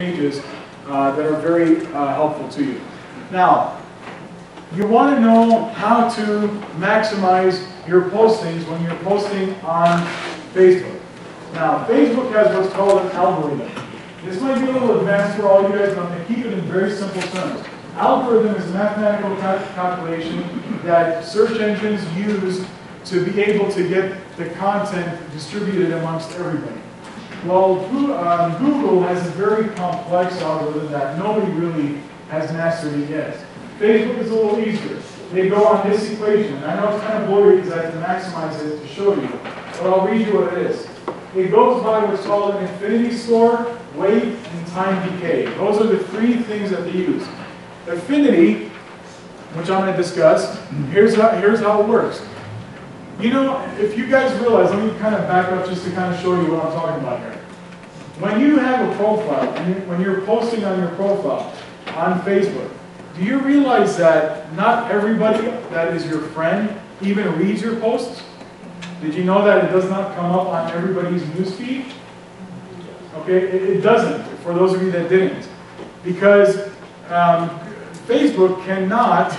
pages that are very helpful to you. Now, you want to know how to maximize your postings when you're posting on Facebook. Now, Facebook has what's called an algorithm. This might be a little advanced for all you guys, but I'm going to keep it in very simple terms. Algorithm is a mathematical calculation that search engines use to be able to get the content distributed amongst everybody. Well, Google has a very complex algorithm that nobody really has mastered it yet. Facebook is a little easier. They go on this equation. I know it's kind of blurry because I have to maximize it to show you, but I'll read you what it is. It goes by what's called an infinity score, weight, and time decay. Those are the three things that they use. Affinity, which I'm going to discuss, here's how it works. You know, if you guys realize, let me kind of back up just to kind of show you what I'm talking about here. When you have a profile, and when you're posting on your profile on Facebook, do you realize that not everybody that is your friend even reads your posts? Did you know that it does not come up on everybody's newsfeed? Okay, it doesn't, for those of you that didn't. Because Facebook cannot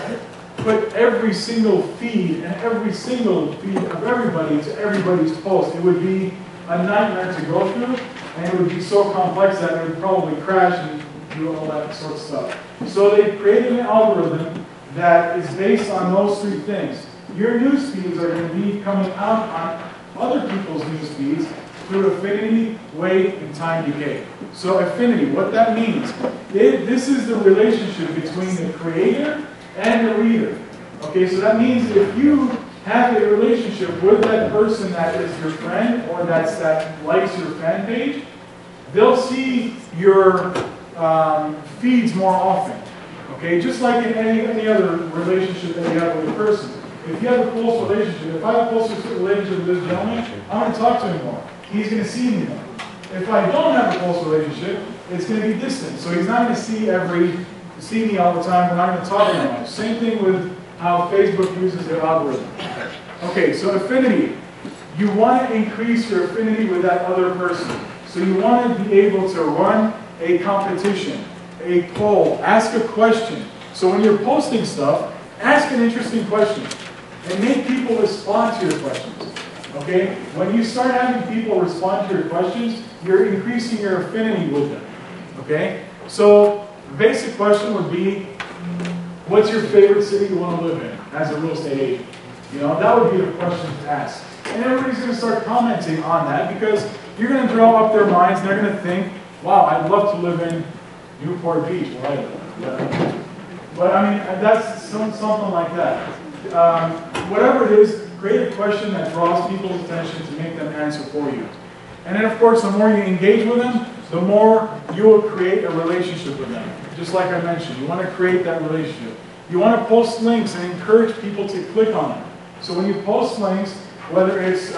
put every single feed and every single feed of everybody to everybody's post. It would be a nightmare to go through, and it would be so complex that it would probably crash and do all that sort of stuff. So they created an algorithm that is based on those three things. Your news feeds are going to be coming out on other people's news feeds through affinity, weight, and time decay. So affinity, what that means, this is the relationship between the creator and the reader. Okay, so that means if you have a relationship with that person that is your friend or that likes your fan page, they'll see your feeds more often. Okay, just like in any other relationship that you have with a person. If you have a close relationship, if I have a close relationship with this gentleman, I'm going to talk to him more. He's going to see me more. If I don't have a close relationship, it's going to be distant. So he's not going to see me all the time. We're not going to talk very much. Same thing with how Facebook uses their algorithm. Okay, so affinity. You want to increase your affinity with that other person. So you want to be able to run a competition, a poll, ask a question. So when you're posting stuff, ask an interesting question and make people respond to your questions. Okay? When you start having people respond to your questions, you're increasing your affinity with them. Okay? So the basic question would be, what's your favorite city you want to live in as a real estate agent? You know, that would be the question to ask. And everybody's going to start commenting on that because you're going to draw up their minds and they're going to think, wow, I'd love to live in Newport Beach where I live. But I mean, that's something like that. Whatever it is, create a question that draws people's attention to make them answer for you. And then of course, the more you engage with them, the more you will create a relationship with them. Just like I mentioned, you want to create that relationship. You want to post links and encourage people to click on them. So when you post links, whether it's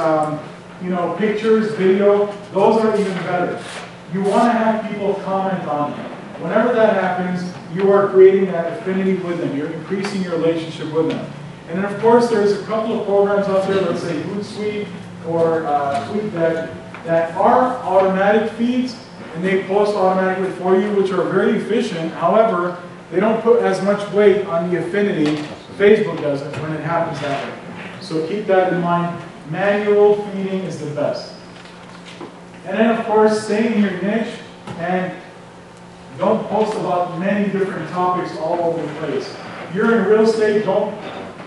you know, pictures, video, those are even better. You want to have people comment on them. Whenever that happens, you are creating that affinity with them. You're increasing your relationship with them. And then of course, there's a couple of programs out there, let's say Hootsuite or TweetDeck, that are automatic feeds, and they post automatically for you, which are very efficient. However, they don't put as much weight on the affinity Facebook does when it happens that way. So keep that in mind. Manual feeding is the best. And then of course, stay in your niche and don't post about many different topics all over the place. You're in real estate, don't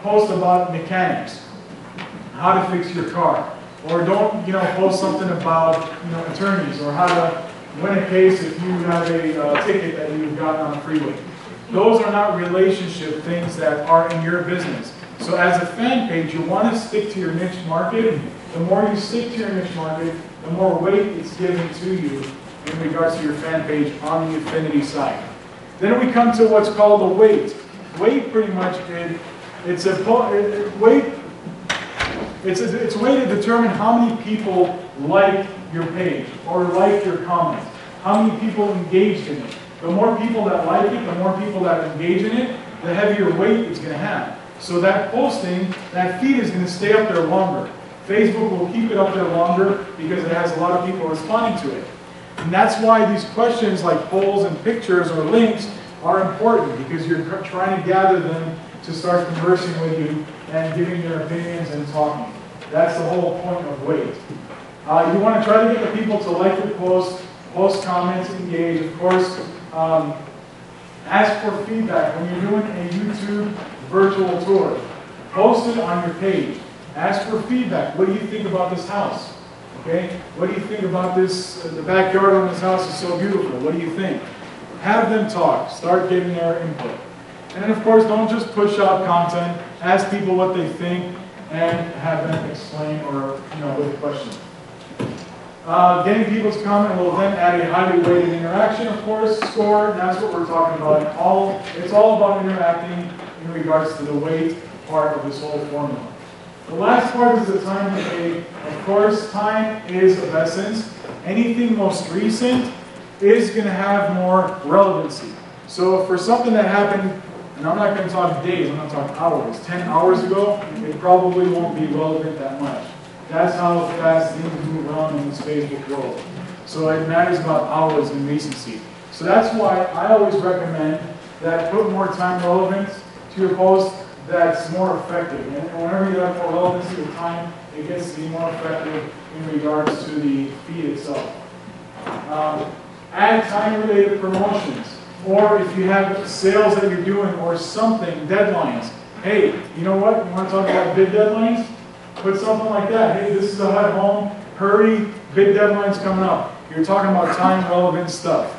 post about mechanics, how to fix your car. Or don't, you know, post something about, you know, attorneys or how to win a case if you have a ticket that you've gotten on the freeway. Those are not relationship things that are in your business. So as a fan page, you want to stick to your niche market. The more you stick to your niche market, the more weight it's given to you in regards to your fan page on the affinity side. Then we come to what's called a weight. Weight pretty much it's a way to determine how many people like your page or like your comment. How many people engaged in it. The more people that like it, the more people that engage in it, the heavier weight it's going to have. So that posting, that feed is going to stay up there longer. Facebook will keep it up there longer because it has a lot of people responding to it. And that's why these questions like polls and pictures or links are important, because you're trying to gather them to start conversing with you and giving their opinions and talking. That's the whole point of wait. You want to try to get the people to like your post comments, engage. Of course, ask for feedback when you're doing a YouTube virtual tour. Post it on your page. Ask for feedback. What do you think about this house? Okay? What do you think about this? The backyard on this house is so beautiful. What do you think? Have them talk. Start getting their input. And then, of course, don't just push out content. Ask people what they think and have them explain or, with a question. Getting people to comment will then add a highly weighted interaction, of course, score. And that's what we're talking about. It's all about interacting in regards to the weight part of this whole formula. The last part is the time delay. Of course, time is of essence. Anything most recent is going to have more relevancy. So for something that happened, and I'm not going to talk days, I'm going to talk hours, 10 hours ago, it probably won't be relevant that much. That's how fast things move around in this Facebook world. So it matters about hours and recency. So that's why I always recommend that put more time relevance to your post that's more effective. And whenever you have more relevancy with time, it gets to be more effective in regards to the feed itself. Add time-related promotions. Or if you have sales that you're doing or something, deadlines. Hey, you know what? You want to talk about bid deadlines? Put something like that. Hey, this is a HUD home. Hurry, bid deadline's coming up. You're talking about time-relevant stuff.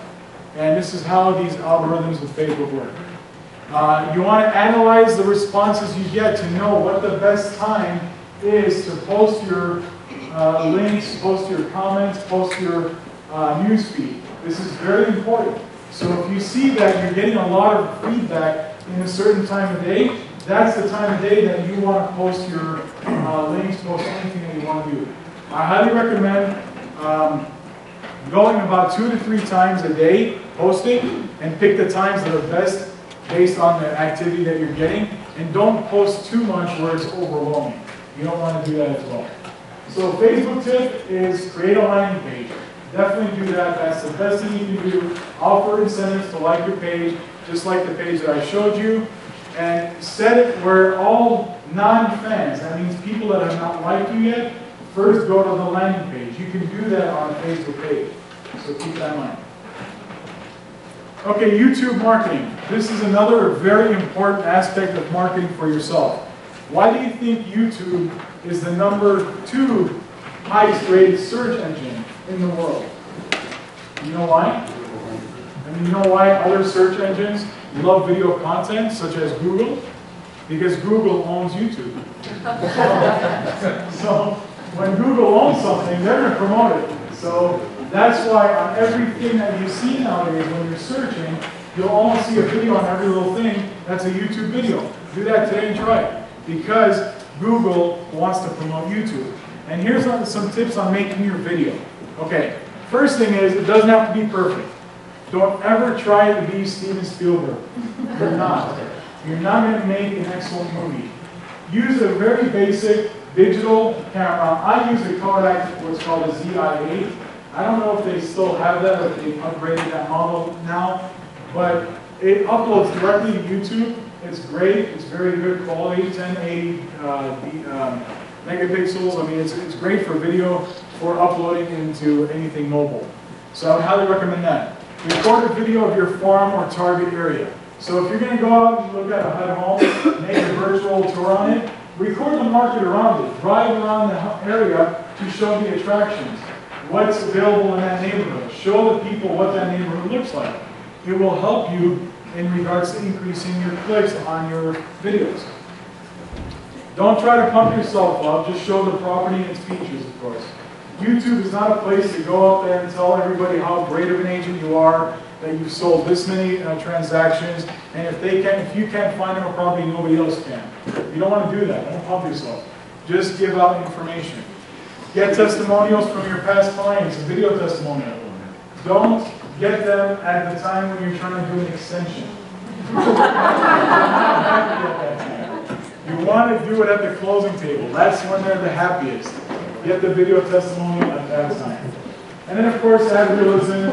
And this is how these algorithms with Facebook work. You want to analyze the responses you get to know what the best time is to post your links, post your comments, post your news feed. This is very important. So if you see that you're getting a lot of feedback in a certain time of day, that's the time of day that you want to post your links, post anything that you want to do. I highly recommend going about 2 to 3 times a day posting, and pick the times that are best based on the activity that you're getting, and don't post too much where it's overwhelming. You don't want to do that as well. So Facebook tip is create a landing page. Definitely do that. That's the best thing you can do. Offer incentives to like your page, just like the page that I showed you. And set it where all non-fans, that means people that have not liked you yet, first go to the landing page. You can do that on a Facebook page. So keep that in mind. Okay, YouTube marketing. This is another very important aspect of marketing for yourself. Why do you think YouTube is the #2 highest rated search engine in the world? You know why? And you know why other search engines love video content, such as Google? Because Google owns YouTube. So when Google owns something, they're going to promote it. So that's why on everything that you see nowadays when you're searching, you'll almost see a video on every little thing that's a YouTube video. Do that today and try it. Because Google wants to promote YouTube. And here's some tips on making your video. Okay, first thing is, it doesn't have to be perfect. Don't ever try to be Steven Spielberg. You're not. You're not going to make an excellent movie. Use a very basic digital camera. I use a Kodak, what's called a ZI-8. I don't know if they still have that, or if they've upgraded that model now, but it uploads directly to YouTube. It's great. It's very good quality, 1080 megapixels. I mean, it's great for video, for uploading into anything mobile. So I would highly recommend that. Record a video of your farm or target area. So if you're going to go out and look at a HUD home, make a virtual tour on it, record the market around it. Drive around the area to show the attractions. What's available in that neighborhood. Show the people what that neighborhood looks like. It will help you in regards to increasing your clicks on your videos. Don't try to pump yourself up, just show the property and its features, of course. YouTube is not a place to go out there and tell everybody how great of an agent you are, that you've sold this many transactions, and if you can't find them a property, nobody else can. You don't want to do that. Don't pump yourself. Just give out information. Get testimonials from your past clients, a video testimonial. Don't get them at the time when you're trying to do an extension. You want to do it at the closing table. That's when they're the happiest. Get the video testimonial at that time. And then of course add realism,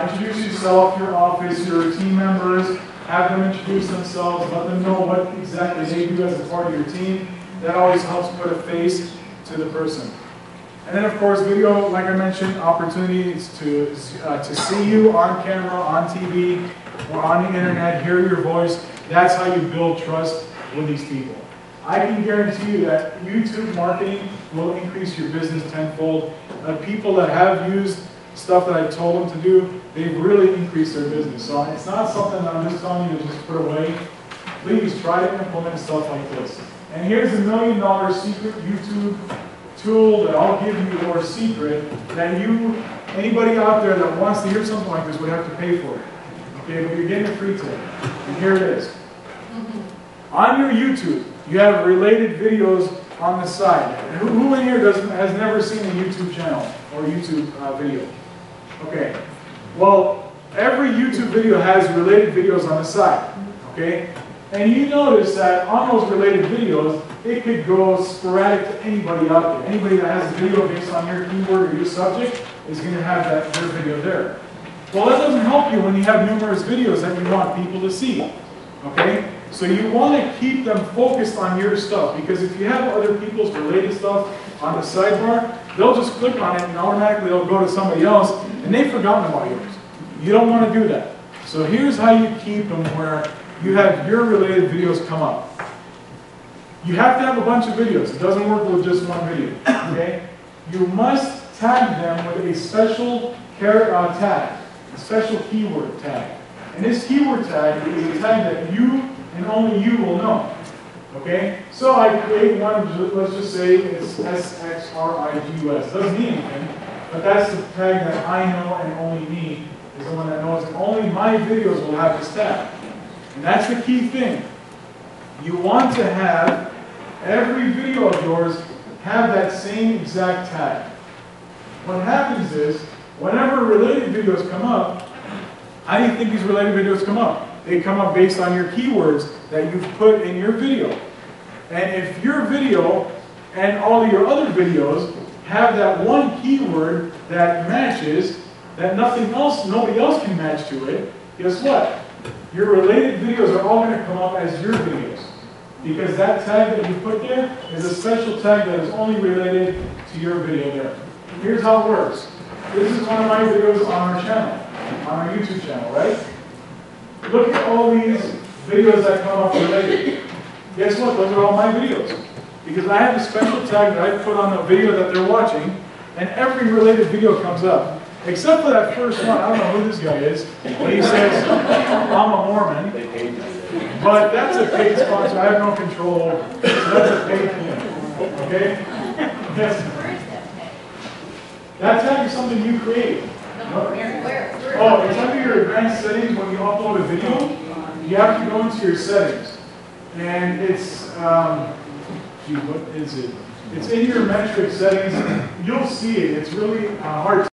introduce yourself, your office, your team members, have them introduce themselves, let them know what exactly they do as a part of your team. That always helps put a face to the person. And then of course video, like I mentioned, opportunities to see you on camera, on TV, or on the internet, hear your voice. That's how you build trust with these people. I can guarantee you that YouTube marketing will increase your business tenfold. People that have used stuff that I told them to do, they've really increased their business. So it's not something that I'm just telling you to just put away. Please try to implement stuff like this. And here's $1 million secret YouTube tool that I'll give you, or secret, that anybody out there that wants to hear something like this would have to pay for it. Okay, but you're getting it free today. And here it is. On your YouTube, you have related videos on the side. And who in here has never seen a YouTube channel or YouTube video? Okay. Well, every YouTube video has related videos on the side. Okay? And you notice that on those related videos, it could go sporadic to anybody out there. Anybody that has a video based on your keyword or your subject is going to have their video there. Well, that doesn't help you when you have numerous videos that you want people to see. Okay? So you want to keep them focused on your stuff, because if you have other people's related stuff on the sidebar, they'll just click on it and automatically they'll go to somebody else and they've forgotten about yours. You don't want to do that. So here's how you keep them where you have your related videos come up. You have to have a bunch of videos. It doesn't work with just one video. Okay? You must tag them with a special tag, a special keyword tag. And this keyword tag is a tag that you and only you will know. Okay? So I create one, let's just say it's SXRIGUS. Doesn't mean anything, but that's the tag that I know and only me is the one that knows, and only my videos will have this tag. And that's the key thing. You want to have every video of yours have that same exact tag. What happens is, whenever related videos come up, how do you think these related videos come up? They come up based on your keywords that you've put in your video. And if your video and all of your other videos have that one keyword that matches, that nobody else can match to it, guess what? Your related videos are all going to come up as your videos. Because that tag that you put there is a special tag that is only related to your video there. Here's how it works. This is one of my videos on our channel, on our YouTube channel, right? Look at all these videos that come up related. Guess what? Those are all my videos. Because I have a special tag that I put on the video that they're watching, and every related video comes up. Except for that first one. I don't know who this guy is, but he says, I'm a Mormon. But that's a paid sponsor. I have no control over it. So that's a paid thing. Okay? Yes. That tag is something you create. Oh, it's under your advanced settings. When you upload a video, you have to go into your settings. And it's, gee, what is it? It's in your metric settings. You'll see it. It's really hard to